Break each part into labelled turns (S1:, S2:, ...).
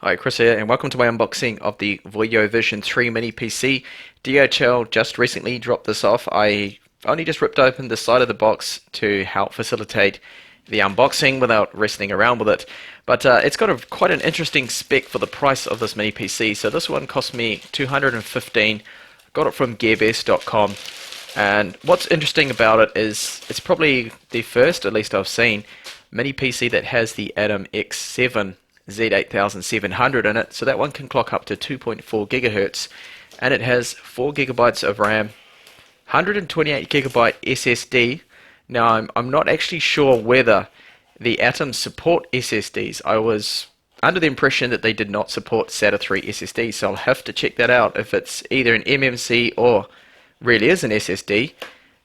S1: Hi, Chris here, and welcome to my unboxing of the Voyo Version 3 Mini PC. DHL just recently dropped this off. I only just ripped open the side of the box to help facilitate the unboxing without wrestling around with it. But it's got quite an interesting spec for the price of this mini PC. So this one cost me $215. Got it from gearbest.com. And what's interesting about it is it's probably the first, at least I've seen, mini PC that has the Atom X7 Z8700 in it, so that one can clock up to 2.4 gigahertz, and it has 4 gigabytes of RAM, 128 gigabyte SSD. Now I'm not actually sure whether the Atom support SSDs. I was under the impression that they did not support SATA 3 SSD, so I'll have to check that out if it's either an MMC or really is an SSD.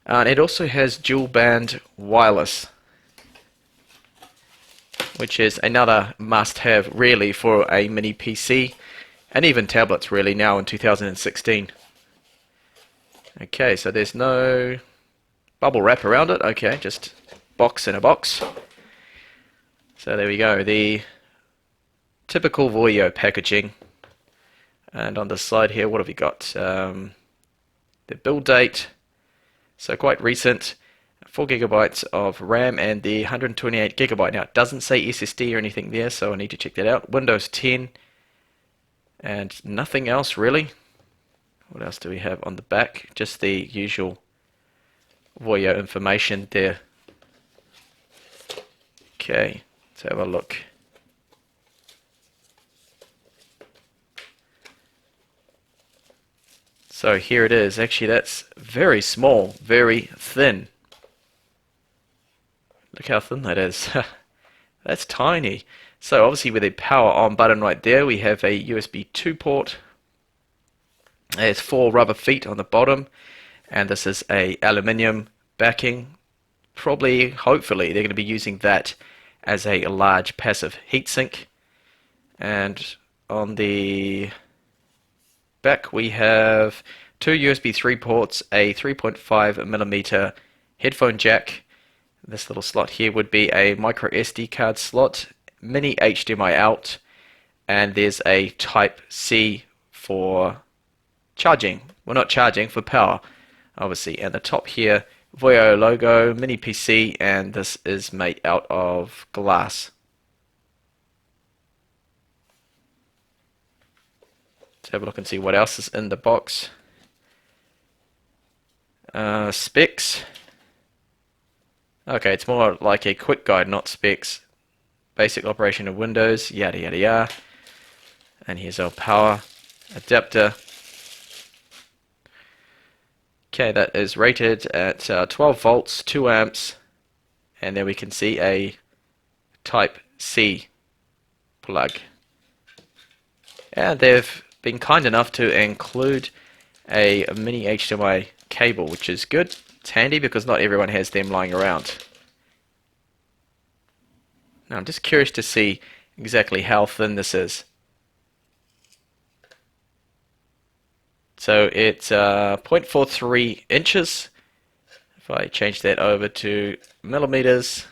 S1: And it also has dual band wireless, which is another must-have really for a mini PC and even tablets really now in 2016. Okay, so there's no bubble wrap around it. Okay, just box in a box. So there we go, the typical Voyo packaging. And on the side here, what have we got? The build date, so quite recent. 4 gigabytes of RAM and the 128 gigabyte. Now it doesn't say SSD or anything there, so I need to check that out. Windows 10 and nothing else really. What else do we have on the back? Just the usual Voyo information there. Okay, let's have a look. So here it is. Actually, that's very small, very thin. Look how thin that is. That's tiny. So obviously with a power on button right there, we have a USB 2 port. There's 4 rubber feet on the bottom, and this is a aluminium backing. Probably, hopefully, they're going to be using that as a large passive heatsink. And on the back we have 2 USB 3 ports, a 3.5mm headphone jack. This little slot here would be a micro SD card slot, mini HDMI out, and there's a Type C for charging. Well, not charging, for power, obviously. And the top here, Voyo logo, mini PC, and this is made out of glass. Let's have a look and see what else is in the box. Specs. Okay, it's more like a quick guide, not specs. Basic operation of Windows, yada yada yada. And here's our power adapter. Okay, that is rated at 12 volts, 2 amps. And then we can see a Type C plug. And they've been kind enough to include a mini HDMI cable, which is good. It's handy because not everyone has them lying around. Now I'm just curious to see exactly how thin this is. So it's 0.43 inches. If I change that over to millimeters,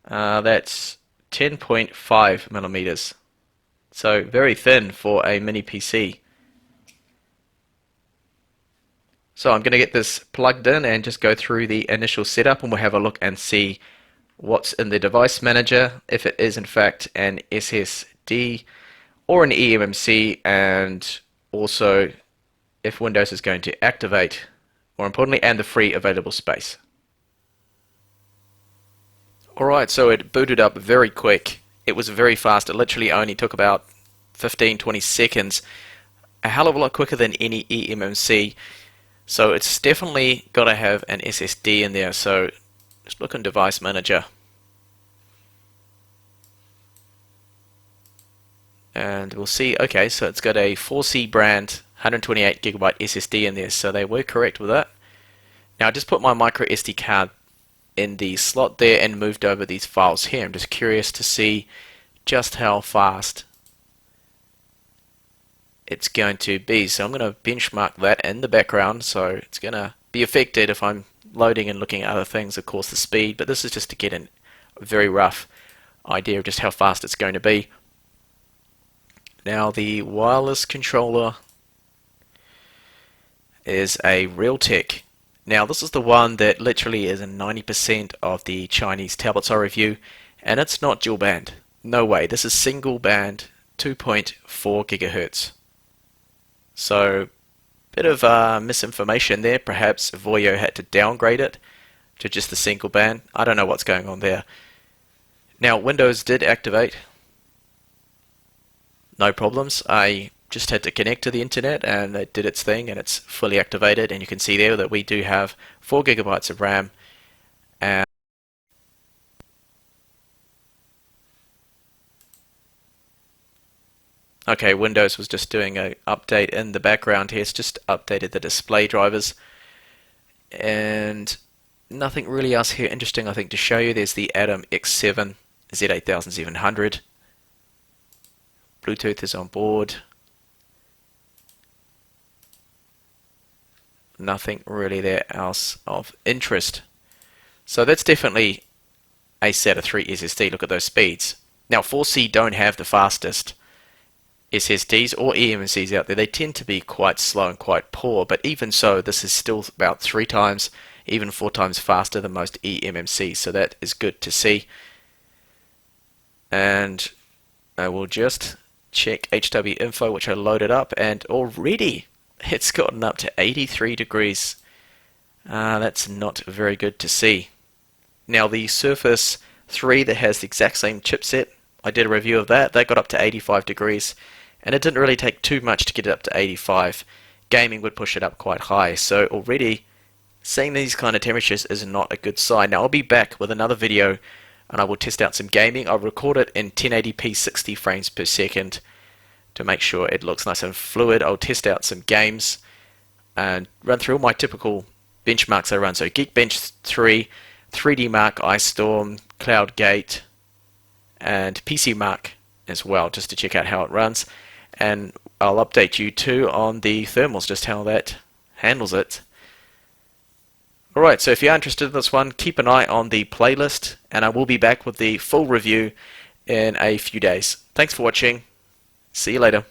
S1: that's 10.5 millimeters. So very thin for a mini PC. So I'm going to get this plugged in and just go through the initial setup, and we'll have a look and see what's in the device manager, if it is in fact an SSD or an eMMC, and also if Windows is going to activate, more importantly, and the free available space. Alright, so it booted up very quick. It was very fast. It literally only took about 15-20 seconds. A hell of a lot quicker than any eMMC. So it's definitely got to have an SSD in there. So just look in Device Manager. And we'll see, okay, so it's got a 4C brand 128 gigabyte SSD in there. So they were correct with that. Now I just put my micro SD card in the slot there and moved over these files here. I'm just curious to see just how fast it's going to be. So I'm going to benchmark that in the background, so it's going to be affected if I'm loading and looking at other things, of course the speed, but this is just to get a very rough idea of just how fast it's going to be. Now the wireless controller is a Realtek. Now this is the one that literally is in 90% of the Chinese tablets I review, and it's not dual band. No way, this is single band 2.4 gigahertz. So bit of misinformation there. Perhaps Voyo had to downgrade it to just the single band. I don't know what's going on there. Now Windows did activate. No problems. I just had to connect to the internet and it did its thing and it's fully activated, and you can see there that we do have 4 gigabytes of RAM. And okay, Windows was just doing an update in the background here. It's just updated the display drivers, and nothing really else here interesting I think to show you. There's the Atom X7 Z8700. Bluetooth is on board. Nothing really there else of interest. So that's definitely a SATA 3 SSD. Look at those speeds. Now 4C don't have the fastest SSDs or eMMCs out there. They tend to be quite slow and quite poor, but even so, this is still about 3 times, even 4 times faster than most eMMCs, so that is good to see. And I will just check HW info, which I loaded up, and already it's gotten up to 83 degrees. That's not very good to see. Now the Surface 3 that has the exact same chipset, I did a review of that. That got up to 85 degrees, and it didn't really take too much to get it up to 85. Gaming would push it up quite high, so already seeing these kind of temperatures is not a good sign. Now I'll be back with another video and I will test out some gaming. I'll record it in 1080p 60 frames per second to make sure it looks nice and fluid. I'll test out some games and run through all my typical benchmarks I run. So Geekbench 3, 3D Mark, Ice Storm, CloudGate, and PC Mark as well, just to check out how it runs. And I'll update you too on the thermals, just how that handles it. Alright, so if you're interested in this one, keep an eye on the playlist, and I will be back with the full review in a few days. Thanks for watching. See you later.